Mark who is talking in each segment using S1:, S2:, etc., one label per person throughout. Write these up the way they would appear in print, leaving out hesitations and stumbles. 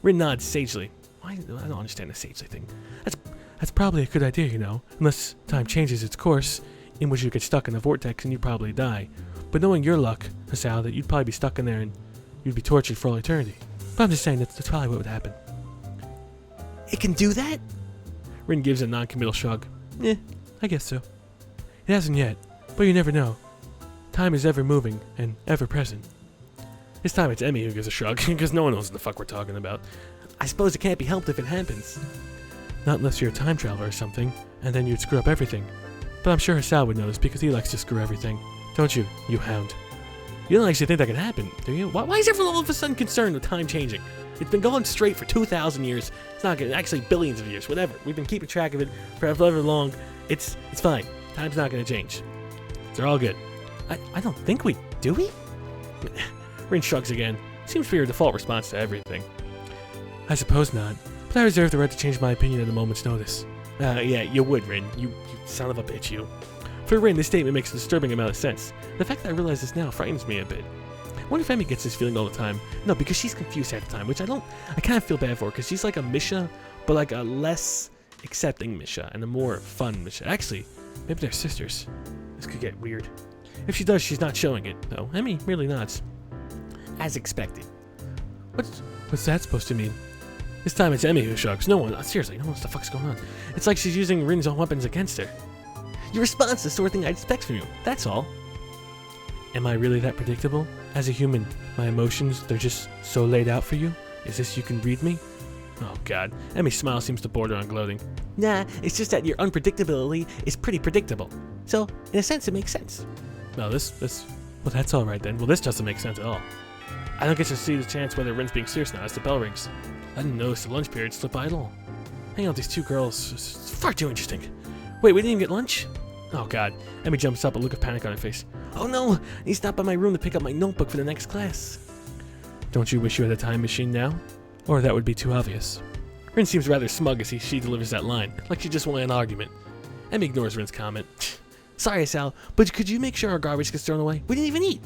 S1: Rin nods sagely. I don't understand the sagely thing. That's probably a good idea, you know, unless time changes its course, in which you get stuck in the vortex and you probably die. But knowing your luck, Hisao, that you'd probably be stuck in there and you'd be tortured for all eternity. But I'm just saying that's probably what would happen. It can do that? Rin gives a non-committal shrug. I guess so. It hasn't yet, but you never know. Time is ever moving and ever present. This time it's Emmy who gives a shrug, because no one knows what the fuck we're talking about. I suppose it can't be helped if it happens. Not unless you're a time traveler or something, and then you'd screw up everything. But I'm sure Hisao would notice because he likes to screw everything. Don't you, you hound? You don't actually think that could happen, do you? Why is everyone all of a sudden concerned with time changing? It's been going straight for 2,000 years. It's not gonna, actually billions of years, whatever. We've been keeping track of it for however long. It's fine. Time's not gonna change. They're all good. I don't think we do we? Rin shrugs again. Seems to be your default response to everything. I suppose not, but I reserve the right to change my opinion at a moment's notice. Yeah, you would, Rin. You son of a bitch, you. For Rin, this statement makes a disturbing amount of sense. The fact that I realize this now frightens me a bit. I wonder if Emmy gets this feeling all the time. No, because she's confused half the time, which I kind of feel bad for, because she's like a Misha, but like a less accepting Misha, and a more fun Misha. Actually, maybe they're sisters. This could get weird. If she does, she's not showing it, though. Emmy merely nods. As expected. What's that supposed to mean? This time it's Emmy who shrugs. Seriously, no one knows what the fuck's going on. It's like she's using Rin's own weapons against her. Your response is the sort of thing I'd expect from you. That's all. Am I really that predictable? As a human, my emotions, they're just so laid out for you? Is this you can read me? Oh god. Emmy's smile seems to border on gloating. Nah, it's just that your unpredictability is pretty predictable. So, in a sense, it makes sense. No, well, that's alright then. Well, this doesn't make sense at all. I don't get to see the chance whether Rin's being serious now as the bell rings. I didn't notice the lunch period slip by at all. Hanging out with these two girls is far too interesting. Wait, we didn't even get lunch? Oh god. Emmy jumps up, a look of panic on her face. Oh no! I need to stop by my room to pick up my notebook for the next class. Don't you wish you had a time machine now? Or that would be too obvious. Rin seems rather smug as she delivers that line, like she just won an argument. Emmy ignores Rin's comment. Sorry, Sal, but could you make sure our garbage gets thrown away? We didn't even eat.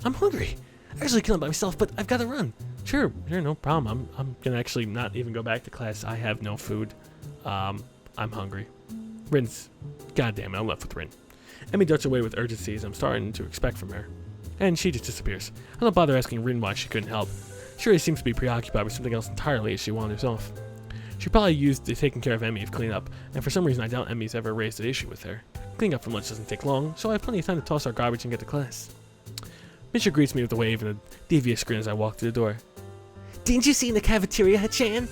S1: I'm hungry. I usually kill it by myself, but I've got to run. Sure, no problem. I'm gonna actually not even go back to class. I have no food. I'm hungry. Rin's, goddamn it, I'm left with Rin. Emmy darts away with urgency as I'm starting to expect from her. And she just disappears. I don't bother asking Rin why she couldn't help. She seems to be preoccupied with something else entirely as she wanders off. She probably used the taking care of Emmy of cleanup, and for some reason I doubt Emmy's ever raised an issue with her. Cleaning up from lunch doesn't take long, so I have plenty of time to toss our garbage and get to class. Misha greets me with a wave and a devious grin as I walk through the door. Didn't you see in the cafeteria, Hachan?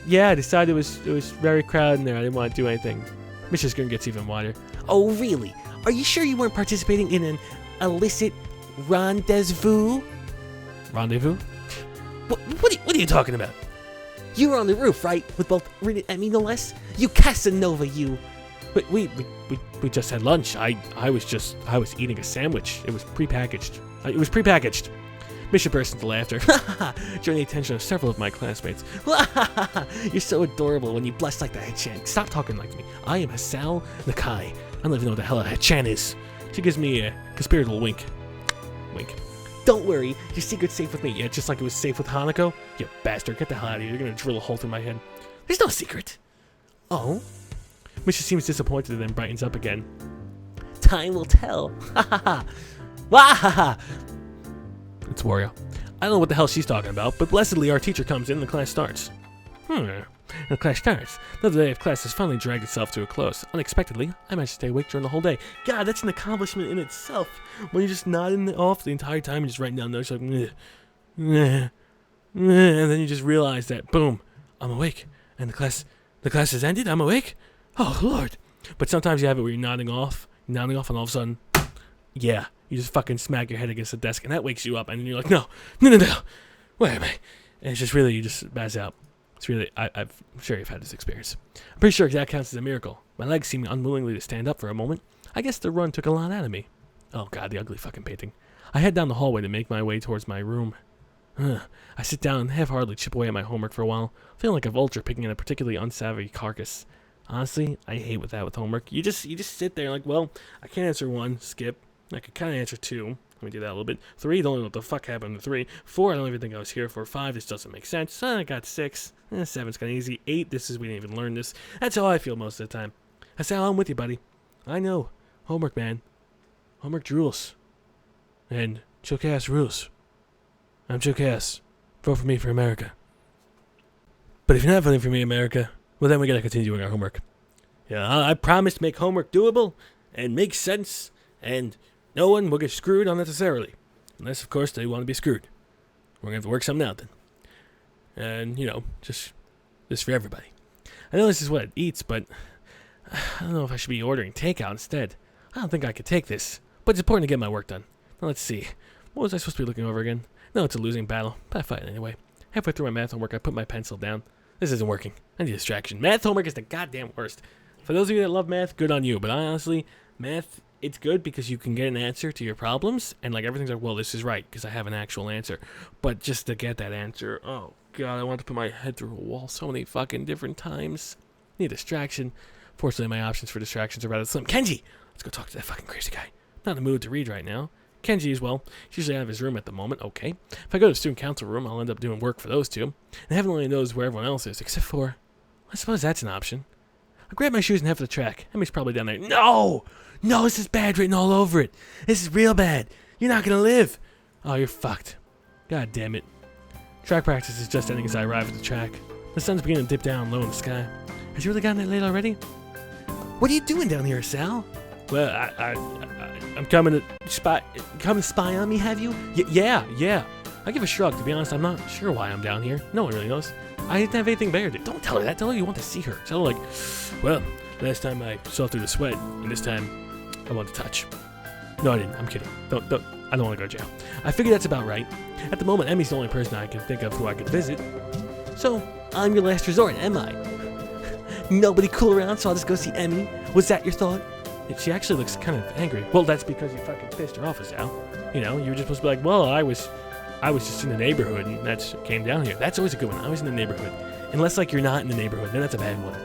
S1: Yeah, I decided it was very crowded in there. I didn't want to do anything. Misha's grin gets even wider. Oh, really? Are you sure you weren't participating in an illicit rendezvous? Rendezvous? What are you talking about? You were on the roof, right? With both Rin and Emmy, no less? You Casanova, you! But we just had lunch. I was eating a sandwich. It was prepackaged. Misha burst into laughter, drawing the attention of several of my classmates. You're so adorable when you blush like that, Hachan. Stop talking like me. I am Hisao Nakai. I don't even know what the hell a Hachan is. She gives me a conspiratorial wink. Wink. Don't worry, your secret's safe with me. Yeah, just like it was safe with Hanako. You bastard, get the hell out of here. You're gonna drill a hole through my head. There's no secret. Oh? Misha seems disappointed and then brightens up again. Time will tell. Ha ha ha. Wah ha ha. It's Wario. I don't know what the hell she's talking about, but blessedly our teacher comes in and the class starts. The class starts. Another day of class has finally dragged itself to a close. Unexpectedly, I managed to stay awake during the whole day. God, that's an accomplishment in itself. When you're just nodding off the entire time and just writing down notes like, and then you just realize that, boom, I'm awake. And the class has ended, I'm awake? Oh, Lord. But sometimes you have it where you're nodding off, and all of a sudden, yeah, you just fucking smack your head against the desk, and that wakes you up, and then you're like, no, where am I? And it's just really, you just spaz out. It's really, I'm sure you've had this experience. I'm pretty sure that counts as a miracle. My legs seemed unwillingly to stand up for a moment. I guess the run took a lot out of me. Oh god, the ugly fucking painting. I head down the hallway to make my way towards my room. I sit down and half-heartedly chip away at my homework for a while, feeling like a vulture picking at a particularly unsavvy carcass. Honestly, I hate with homework. You just sit there like, well, I can't answer one, skip. I could kind of answer two, Let me do that a little bit. 3, don't know what the fuck happened to 3. 4, I don't even think I was here for. 5, this doesn't make sense. I got 6. 7's kind of easy. 8, we didn't even learn this. That's how I feel most of the time. Hisao, I'm with you, buddy. I know. Homework, man. Homework rules. And Chokass rules. I'm Chokass. Vote for me for America. But if you're not voting for me, America, well, then we gotta continue doing our homework. Yeah, I promise to make homework doable and make sense, and no one will get screwed unnecessarily. Unless, of course, they want to be screwed. We're going to have to work something out then. And, just for everybody. I know this is what it eats, but I don't know if I should be ordering takeout instead. I don't think I could take this, but it's important to get my work done. Now, let's see. What was I supposed to be looking over again? No, it's a losing battle, but I fight it anyway. Halfway through my math homework, I put my pencil down. This isn't working. I need a distraction. Math homework is the goddamn worst. For those of you that love math, good on you. But honestly, math, it's good because you can get an answer to your problems. And like everything's like, well, this is right because I have an actual answer. But just to get that answer, oh god, I want to put my head through a wall so many fucking different times. Need a distraction. Fortunately, my options for distractions are rather slim. Kenji! Let's go talk to that fucking crazy guy. Not in the mood to read right now. Kenji as well. He's usually out of his room at the moment. Okay. If I go to the student council room, I'll end up doing work for those two. And heaven only knows where everyone else is, except for... I suppose that's an option. I grab my shoes and head for the track. Emmy's probably down there. No! No, this is bad written all over it. This is real bad. You're not gonna live. Oh, you're fucked. God damn it. Track practice is just ending as I arrive at the track. The sun's beginning to dip down low in the sky. Has you really gotten that late already? What are you doing down here, Sal? Well, I'm coming to spy on me, have you? Yeah. I give a shrug. To be honest, I'm not sure why I'm down here. No one really knows. I didn't have anything better to do. Don't tell her that. Tell her you want to see her. Tell her, like, well, last time I saw through the sweat, and this time I want to touch. No, I didn't. I'm kidding. I don't want to go to jail. I figure that's about right. At the moment, Emmy's the only person I can think of who I could visit. So, I'm your last resort, am I? Nobody cool around, so I'll just go see Emmy. Was that your thought? She actually looks kind of angry. Well, that's because you fucking pissed her off, Al. You were just supposed to be like, well, I was just in the neighborhood, and that's came down here. That's always a good one. I was in the neighborhood. Unless, like, you're not in the neighborhood, then that's a bad one.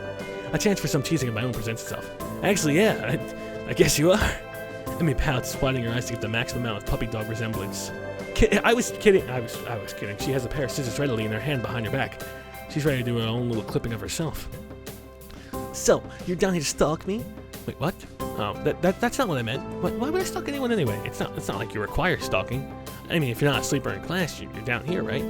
S1: A chance for some teasing of my own presents itself. Actually, yeah, I guess you are. Emmy pouts, splitting her eyes to get the maximum amount of puppy dog resemblance. I was kidding. I was kidding. She has a pair of scissors readily in her hand behind her back. She's ready to do her own little clipping of herself. So, you're down here to stalk me? Wait, what? Oh, that's not what I meant. Why would I stalk anyone anyway? It's not like you require stalking. I mean, if you're not a sleeper in class, you're down here, right?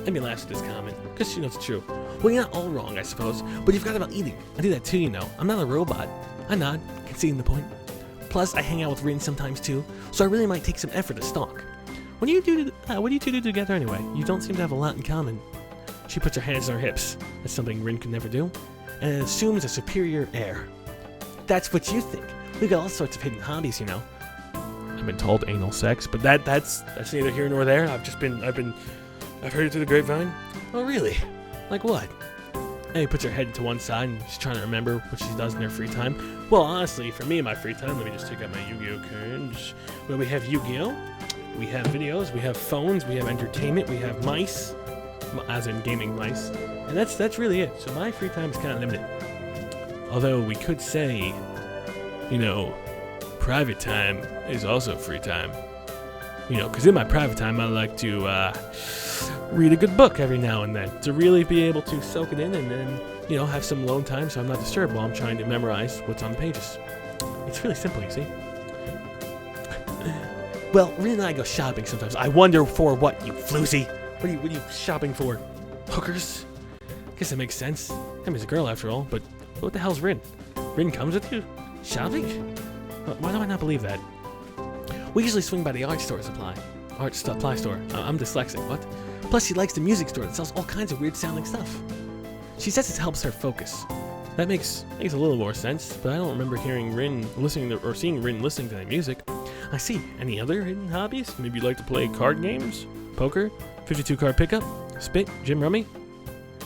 S1: Emmy laughs at this comment, because she knows it's true. Well, you're not all wrong, I suppose, but you forgot about eating. I do that too, I'm not a robot. I nod, conceding the point. Plus, I hang out with Rin sometimes too, so I really might take some effort to stalk. What do you two do together anyway? You don't seem to have a lot in common. She puts her hands on her hips. That's something Rin could never do. And it assumes a superior air. That's what you think. We got all sorts of hidden hobbies, I've been told anal sex, but that's neither here nor there. I've heard it through the grapevine. Oh, really? Like what? Emmy puts her head to one side and she's trying to remember what she does in her free time. Well, honestly, for me in my free time, let me just take out my Yu-Gi-Oh cards. Well, we have Yu-Gi-Oh, we have videos, we have phones, we have entertainment, we have mice, as in gaming mice, and that's really it. So my free time is kind of limited. Although we could say, private time is also free time. Because in my private time, I like to read a good book every now and then to really be able to soak it in and then, have some alone time so I'm not disturbed while I'm trying to memorize what's on the pages. It's really simple, you see. Well, Rin and I go shopping sometimes. I wonder for what, you floozy? What are you shopping for? Hookers? Guess that makes sense. Emmy's a girl after all, but what the hell's Rin? Rin comes with you? Shopping? Why do I not believe that? We usually swing by the art supply store. I'm dyslexic, what? Plus she likes the music store that sells all kinds of weird sounding stuff. She says it helps her focus. That makes a little more sense, but I don't remember hearing Rin seeing Rin listening to that music. I see. Any other hidden hobbies? Maybe you like to play card games? Poker? 52 card pickup? Spit? Gym rummy?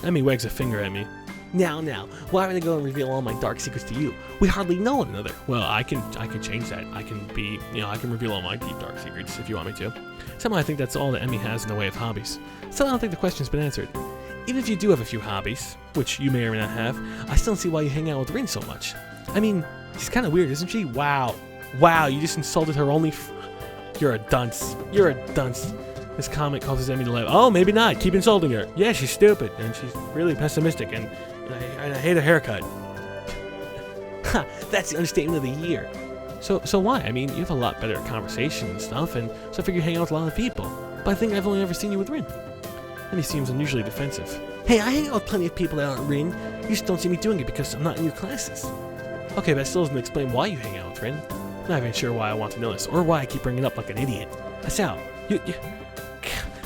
S1: Emmy wags a finger at me. Now, why would I go and reveal all my dark secrets to you? We hardly know one another. Well, I can change that. I can reveal all my deep dark secrets if you want me to. Somehow I think that's all that Emmy has in the way of hobbies. Still, I don't think the question's been answered. Even if you do have a few hobbies, which you may or may not have, I still don't see why you hang out with Rin so much. I mean, she's kind of weird, isn't she? Wow, you just insulted her only You're a dunce. You're a dunce. This comment causes Emmy to laugh. Oh, maybe not. Keep insulting her. Yeah, she's stupid, and she's really pessimistic, and I hate her haircut. Ha, that's the understatement of the year. So why? I mean, you have a lot better conversation and stuff, and so I figure you hang out with a lot of people. But I think I've only ever seen you with Rin. And he seems unusually defensive. Hey, I hang out with plenty of people that aren't Rin. You just don't see me doing it because I'm not in your classes. Okay, that still doesn't explain why you hang out with Rin. I'm not even sure why I want to know this, or why I keep bringing it up like an idiot. Hisao, you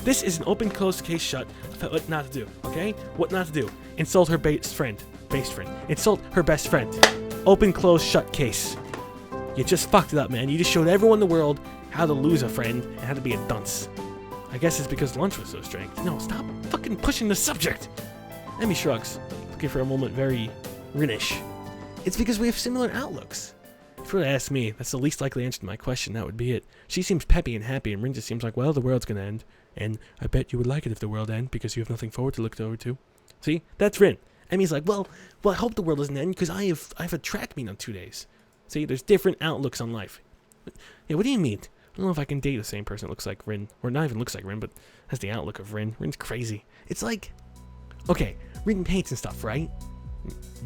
S1: this is an open closed case shut of what not to do, okay? What not to do. Insult her best friend. Insult her best friend. Open closed shut case. You just fucked it up, man. You just showed everyone in the world how to lose a friend and how to be a dunce. I guess it's because lunch was so strange. No, stop fucking pushing the subject. Emmy shrugs, looking for a moment very Rinish. It's because we have similar outlooks. If you were to ask me, that's the least likely answer to my question, that would be it. She seems peppy and happy, and Rin just seems like, well, the world's gonna end. And I bet you would like it if the world ended because you have nothing forward to look forward to. See? That's Rin. Emmy's like, well, I hope the world doesn't end because I have a track meet on 2 days. See, there's different outlooks on life. Yeah, what do you mean? I don't know if I can date the same person that looks like Rin, or not even looks like Rin, but has the outlook of Rin. Rin's crazy. It's like, okay, Rin paints and stuff, right?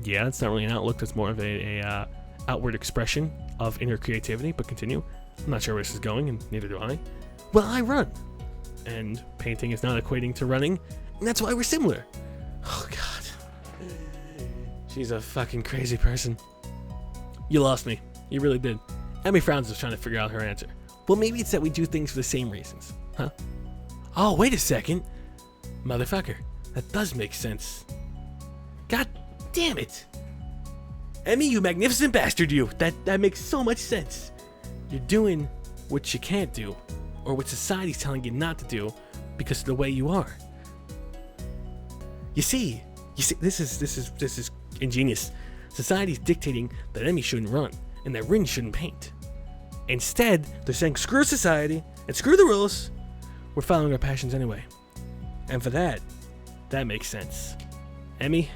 S1: Yeah, it's not really an outlook. That's more of a outward expression of inner creativity, but continue. I'm not sure where this is going, and neither do I. Well, I run. And painting is not equating to running, and that's why we're similar. Oh, God. She's a fucking crazy person. You lost me. You really did. Emmy frowns as trying to figure out her answer. Well, maybe it's that we do things for the same reasons. Huh? Oh, wait a second. Motherfucker. That does make sense. God damn it. Emmy, you magnificent bastard, you. That makes so much sense. You're doing what you can't do, or what society's telling you not to do because of the way you are. You see, this is ingenious. Society's dictating that Emmy shouldn't run and that Rin shouldn't paint. Instead, they're saying screw society and screw the rules. We're following our passions anyway. And for that makes sense. Emmy,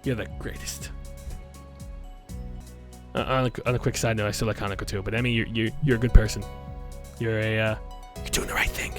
S1: you're the greatest. On a quick side note, I still like Hanako too, but Emmy, you're a good person. You're doing the right thing.